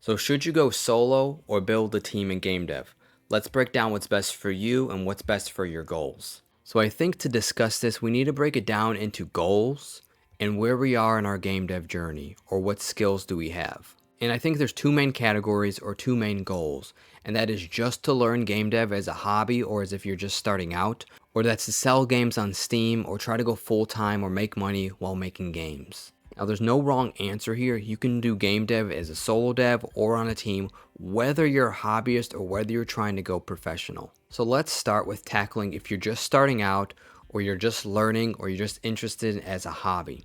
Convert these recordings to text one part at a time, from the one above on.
So should you go solo or build a team in game dev? Let's break down what's best for you and what's best for your goals. So I think to discuss this, we need to break it down into goals and where we are in our game dev journey, or what skills do we have. And I think there's two main categories or two main goals, and that is just to learn game dev as a hobby or as if you're just starting out, or that's to sell games on Steam or try to go full-time or make money while making games. Now, there's no wrong answer here. You can do game dev as a solo dev or on a team, whether you're a hobbyist or whether you're trying to go professional. So let's start with tackling if you're just starting out or you're just learning or you're just interested as a hobby.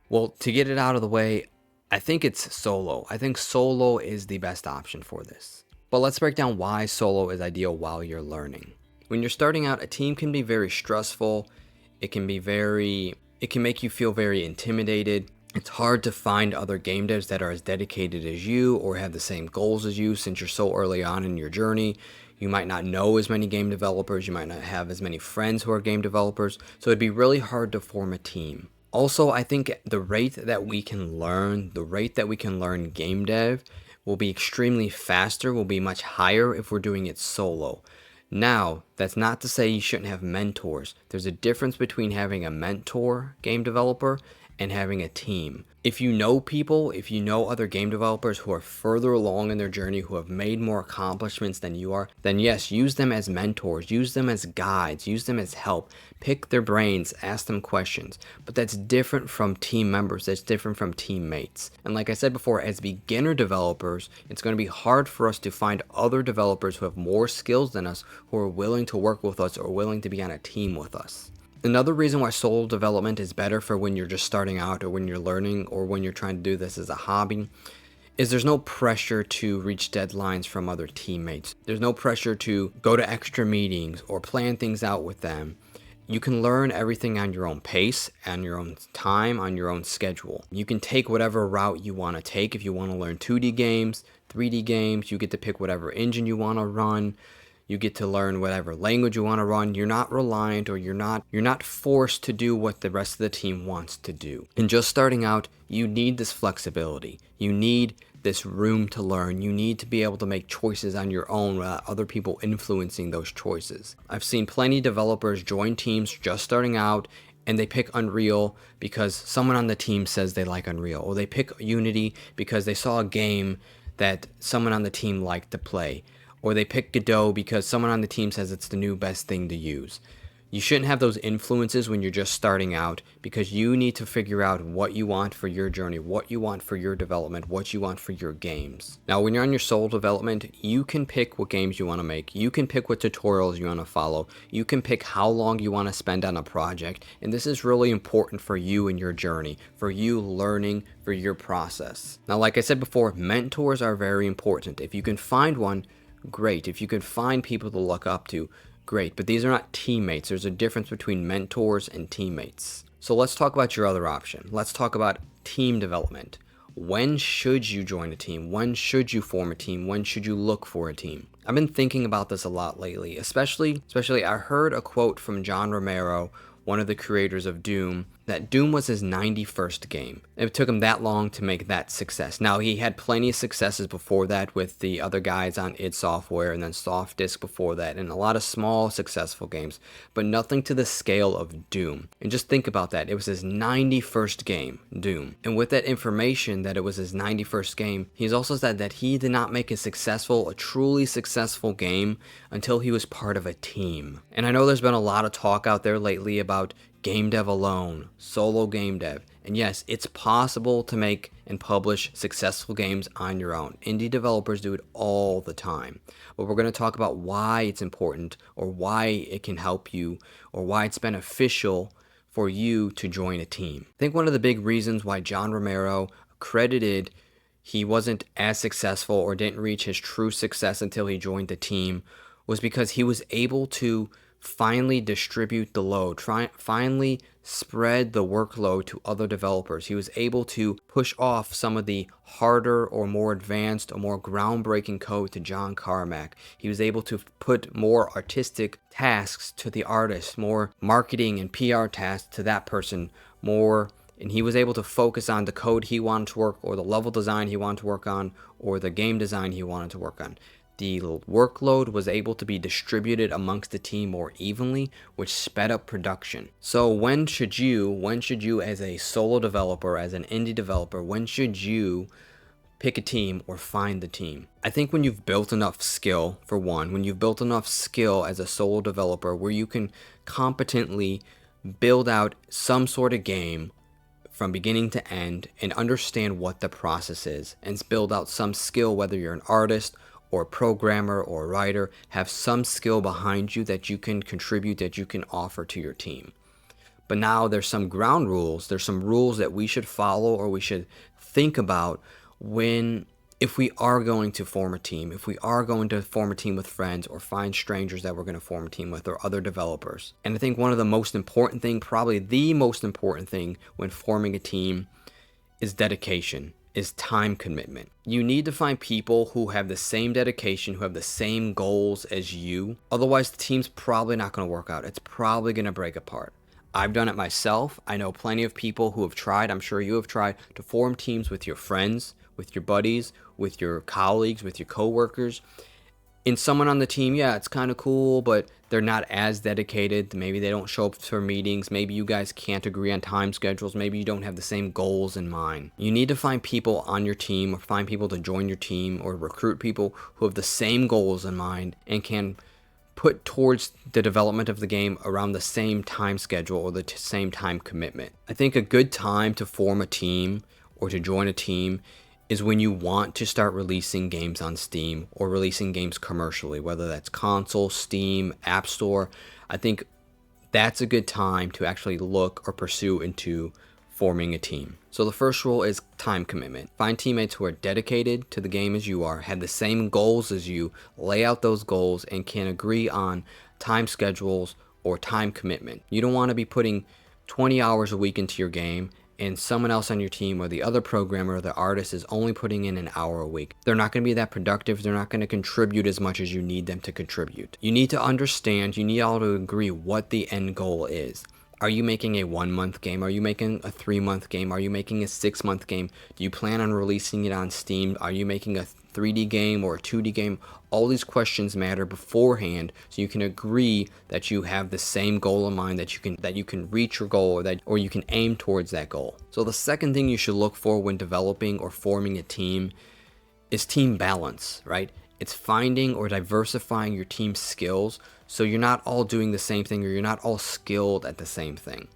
Well, to get it out of the way, I think it's solo. I think solo is the best option for this. But let's break down why solo is ideal while you're learning. When you're starting out, a team can be very stressful. It can make you feel very intimidated. It's hard to find other game devs that are as dedicated as you or have the same goals as you since you're so early on in your journey. You might not know as many game developers. You might not have as many friends who are game developers. So it'd be really hard to form a team. Also, I think the rate that we can learn game dev will be extremely faster, will be much higher if we're doing it solo. Now, that's not to say you shouldn't have mentors. There's a difference between having a mentor game developer and having a team. If you know people, if you know other game developers who are further along in their journey, who have made more accomplishments than you are, then yes, use them as mentors, use them as guides, use them as help. Pick their brains, ask them questions. But that's different from team members, that's different from teammates. And like I said before, as beginner developers, it's going to be hard for us to find other developers who have more skills than us, who are willing to work with us or willing to be on a team with us. Another reason why solo development is better for when you're just starting out or when you're learning or when you're trying to do this as a hobby is there's no pressure to reach deadlines from other teammates. There's no pressure to go to extra meetings or plan things out with them. You can learn everything on your own pace, on your own time, on your own schedule. You can take whatever route you want to take. If you want to learn 2D games, 3D games, you get to pick whatever engine you want to run. You get to learn whatever language you want to run. You're not reliant or you're not forced to do what the rest of the team wants to do. And just starting out, you need this flexibility. You need this room to learn. You need to be able to make choices on your own without other people influencing those choices. I've seen plenty of developers join teams just starting out and they pick Unreal because someone on the team says they like Unreal, or they pick Unity because they saw a game that someone on the team liked to play. Or they pick Godot because someone on the team says it's the new best thing to use. You shouldn't have those influences when you're just starting out because you need to figure out what you want for your journey, what you want for your development, what you want for your games. Now, when you're on your solo development, you can pick what games you want to make. You can pick what tutorials you want to follow. You can pick how long you want to spend on a project. And this is really important for you and your journey, for you learning, for your process. Now, like I said before, mentors are very important. If you can find one, great. If you can find people to look up to, great. But these are not teammates. There's a difference between mentors and teammates. So let's talk about your other option. Let's talk about team development. When should you join a team? When should you form a team? When should you look for a team? I've been thinking about this a lot lately, especially I heard a quote from John Romero, one of the creators of Doom, that Doom was his 91st game. It took him that long to make that success. Now, he had plenty of successes before that with the other guys on id Software and then Soft Disk before that, and a lot of small successful games, but nothing to the scale of Doom. And just think about that. It was his 91st game, Doom. And with that information that it was his 91st game, he's also said that he did not make a truly successful game until he was part of a team. And I know there's been a lot of talk out there lately about game dev alone, solo game dev. And yes, it's possible to make and publish successful games on your own. Indie developers do it all the time. But we're going to talk about why it's important, or why it can help you, or why it's beneficial for you to join a team. I think one of the big reasons why John Romero credited he wasn't as successful or didn't reach his true success until he joined the team was because he was able to finally distribute the load, finally spread the workload to other developers. He was able to push off some of the harder or more advanced or more groundbreaking code to John Carmack. He was able to put more artistic tasks to the artist, more marketing and PR tasks to that person, more and he was able to focus on the code he wanted to work, or the level design he wanted to work on, or the game design he wanted to work on. The workload was able to be distributed amongst the team more evenly, which sped up production. So when should you as a solo developer, as an indie developer, when should you pick a team or find the team? I think when you've built enough skill, for one, when you've built enough skill as a solo developer where you can competently build out some sort of game from beginning to end and understand what the process is, and build out some skill, whether you're an artist or a programmer or a writer, have some skill behind you that you can contribute, that you can offer to your team. But now there's some ground rules, there's some rules that we should follow or we should think about if we are going to form a team, if we are going to form a team with friends or find strangers that we're going to form a team with, or other developers. And I think one of the most important thing, probably the most important thing when forming a team, is dedication, is time commitment. You need to find people who have the same dedication, who have the same goals as you. Otherwise, the team's probably not going to work out. It's probably going to break apart. I've done it myself. I know plenty of people who have tried, I'm sure you have tried, to form teams with your friends, with your buddies, with your colleagues, with your coworkers. And someone on the team, yeah, it's kind of cool, but they're not as dedicated. Maybe they don't show up for meetings. Maybe you guys can't agree on time schedules. Maybe you don't have the same goals in mind. You need to find people on your team, or find people to join your team, or recruit people who have the same goals in mind and can put towards the development of the game around the same time schedule or the same time commitment. I think a good time to form a team or to join a team is when you want to start releasing games on Steam or releasing games commercially, whether that's console, Steam, App Store. I think that's a good time to actually look or pursue into forming a team. So the first rule is time commitment. Find teammates who are dedicated to the game as you are, have the same goals as you, lay out those goals, and can agree on time schedules or time commitment. You don't want to be putting 20 hours a week into your game and someone else on your team, or the other programmer or the artist, is only putting in an hour a week. They're not going to be that productive. They're not going to contribute as much as you need them to contribute. You need to understand, you need all to agree what the end goal is. Are you making a 1-month game? Are you making a 3-month game? Are you making a 6-month game? Do you plan on releasing it on Steam? Are you making a 3D game or a 2D game? All these questions matter beforehand, so you can agree that you have the same goal in mind, that you can reach your goal, or you can aim towards that goal. So the second thing you should look for when developing or forming a team is team balance, right? It's finding or diversifying your team's skills so you're not all doing the same thing, or you're not all skilled at the same thing.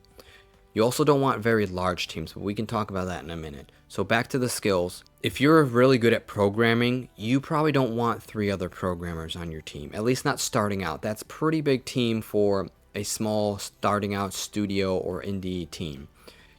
You also don't want very large teams, but we can talk about that in a minute. So back to the skills. If you're really good at programming, you probably don't want 3 other programmers on your team, at least not starting out. That's a pretty big team for a small starting out studio or indie team.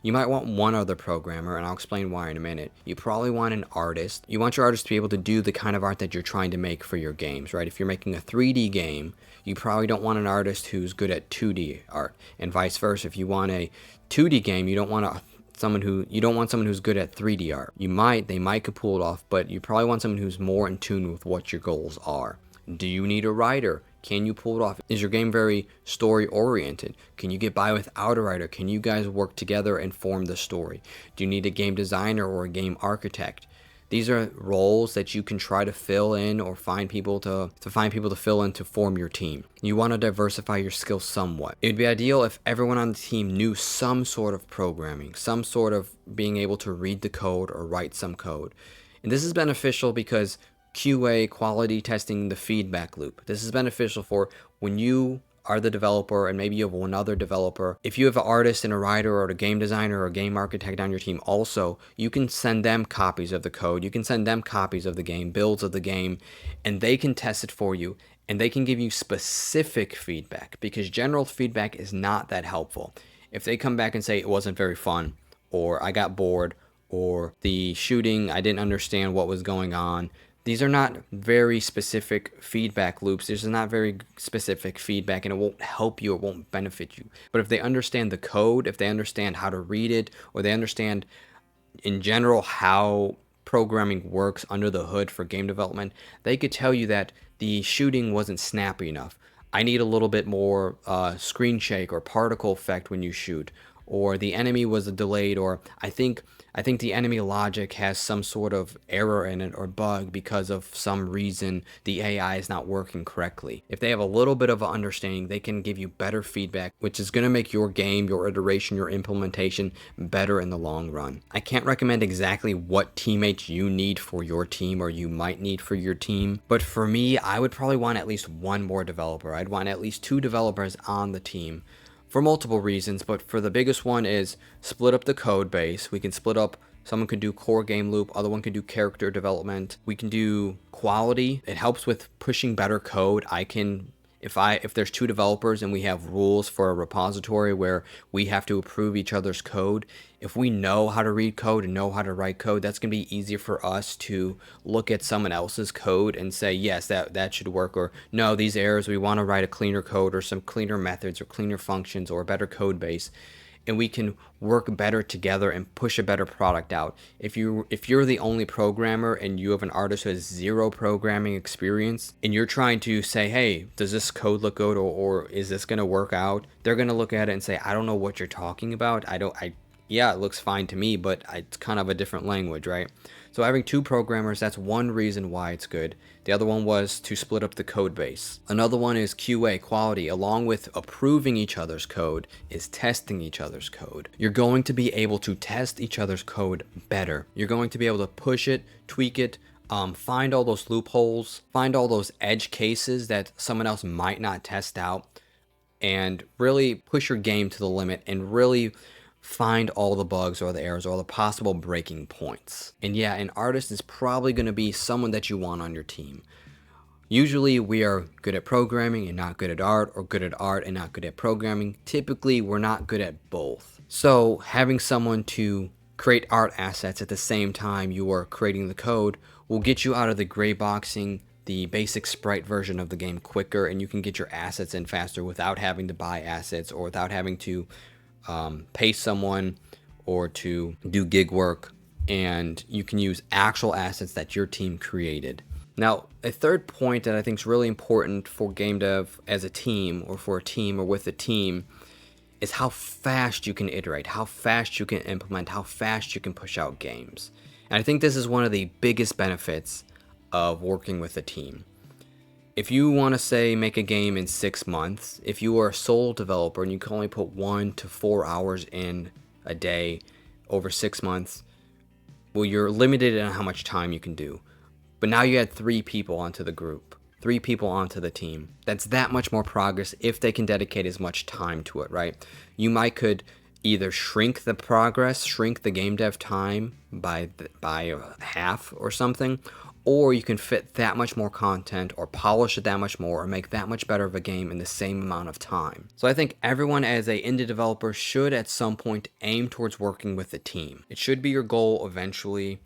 You might want 1 other programmer, and I'll explain why in a minute. You probably want an artist. You want your artist to be able to do the kind of art that you're trying to make for your games, right? If you're making a 3D game, you probably don't want an artist who's good at 2D art, and vice versa. If you want a 2D game, you don't want someone who's good at 3D art. They might could pull it off, but you probably want someone who's more in tune with what your goals are. Do you need a writer? Can you pull it off? Is your game very story oriented? Can you get by without a writer? Can you guys work together and form the story? Do you need a game designer or a game architect? These are roles that you can try to fill in, or find people to fill in to form your team. You want to diversify your skills somewhat. It would be ideal if everyone on the team knew some sort of programming, some sort of being able to read the code or write some code. And this is beneficial because QA, quality testing, the feedback loop. This is beneficial for when you are the developer and maybe you have one other developer. If you have an artist and a writer or a game designer or a game architect on your team also, you can send them copies of the code. You can send them copies of the game, builds of the game, and they can test it for you, and they can give you specific feedback, because general feedback is not that helpful. If they come back and say it wasn't very fun, or I got bored, or the shooting, I didn't understand what was going on, these are not very specific feedback loops. This is not very specific feedback, and it won't help you, it won't benefit you. But if they understand the code, if they understand how to read it, or they understand in general how programming works under the hood for game development, they could tell you that the shooting wasn't snappy enough. I need a little bit more screen shake or particle effect when you shoot. or the enemy was delayed, or I think the enemy logic has some sort of error in it or bug because of some reason the AI is not working correctly. If they have a little bit of an understanding, they can give you better feedback, which is going to make your game, your iteration, your implementation better in the long run. I can't recommend exactly what teammates you need for your team or you might need for your team, but for me, I would probably want at least one more developer. I'd want at least 2 developers on the team for multiple reasons, but for the biggest one is split up the code base. We can split up, someone could do core game loop, other one could do character development. We can do quality. It helps with pushing better code. If there's 2 developers and we have rules for a repository where we have to approve each other's code, if we know how to read code and know how to write code, that's going to be easier for us to look at someone else's code and say, yes, that should work, or no, these errors, we want to write a cleaner code or some cleaner methods or cleaner functions or a better code base. And we can work better together and push a better product out. If you're the only programmer and you have an artist who has 0 programming experience and you're trying to say, hey, does this code look good, or is this going to work out? They're going to look at it and say, I don't know what you're talking about. Yeah, it looks fine to me, but it's kind of a different language, right? So having 2 programmers, that's one reason why it's good. The other one was to split up the code base. Another one is QA, quality. Along with approving each other's code is testing each other's code. You're going to be able to test each other's code better. You're going to be able to push it, tweak it, find all those loopholes, find all those edge cases that someone else might not test out, and really push your game to the limit and really find all the bugs or the errors or the possible breaking points. And yeah, an artist is probably going to be someone that you want on your team. Usually we are good at programming and not good at art, or good at art and not good at programming. Typically we're not good at both. So having someone to create art assets at the same time you are creating the code will get you out of the gray boxing, the basic sprite version of the game quicker, and you can get your assets in faster without having to buy assets or without having to pay someone or to do gig work, and you can use actual assets that your team created. Now, a third point that I think is really important for game dev as a team, or for a team or with a team, is how fast you can iterate, how fast you can implement, how fast you can push out games. And I think this is one of the biggest benefits of working with a team. If you want to say make a game in 6 months, if you are a sole developer and you can only put 1 to 4 hours in a day over 6 months, well, you're limited in how much time you can do. But now you add 3 people onto the group, 3 people onto the team. That's that much more progress if they can dedicate as much time to it, right? You might could either shrink the progress, shrink the game dev time by half or something, or you can fit that much more content or polish it that much more or make that much better of a game in the same amount of time. So I think everyone as a indie developer should at some point aim towards working with a team. It should be your goal eventually.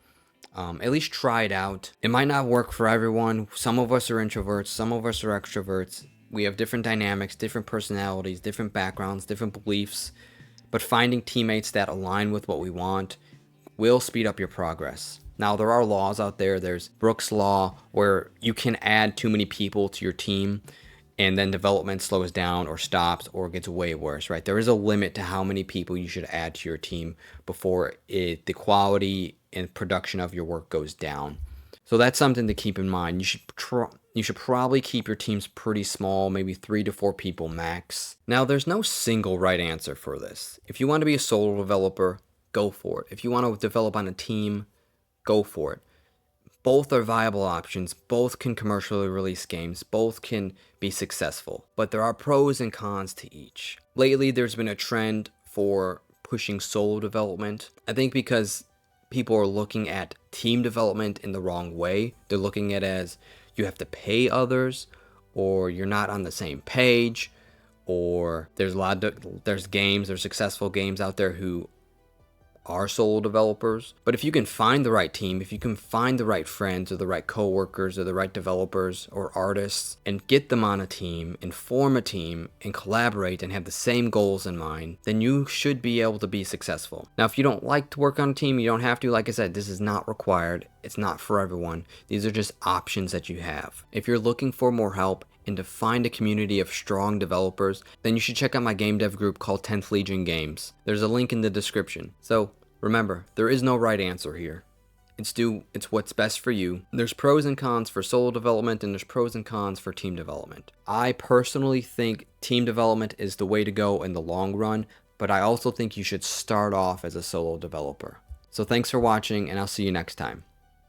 At least try it out. It might not work for everyone. Some of us are introverts, some of us are extroverts. We have different dynamics, different personalities, different backgrounds, different beliefs. But finding teammates that align with what we want will speed up your progress. Now, there are laws out there. There's Brooks' Law, where you can add too many people to your team and then development slows down or stops or gets way worse, right? There is a limit to how many people you should add to your team before the quality and production of your work goes down. So that's something to keep in mind. You should probably keep your teams pretty small, maybe 3 to 4 people max. Now, there's no single right answer for this. If you want to be a solo developer, go for it. If you want to develop on a team, go for it. Both are viable options. Both can commercially release games. Both can be successful. But there are pros and cons to each. Lately, there's been a trend for pushing solo development. I think because people are looking at team development in the wrong way. They're looking at it as you have to pay others, or you're not on the same page, or there's successful games out there who are solo developers. But if you can find the right team, if you can find the right friends or the right coworkers or the right developers or artists and get them on a team and form a team and collaborate and have the same goals in mind, then you should be able to be successful. Now, if you don't like to work on a team, you don't have to. Like I said, this is not required. It's not for everyone. These are just options that you have. If you're looking for more help and to find a community of strong developers, then you should check out my game dev group called 10th Legion Games. There's a link in the description. So remember, there is no right answer here. It's what's best for you. There's pros and cons for solo development, and there's pros and cons for team development. I personally think team development is the way to go in the long run, but I also think you should start off as a solo developer. So thanks for watching, and I'll see you next time.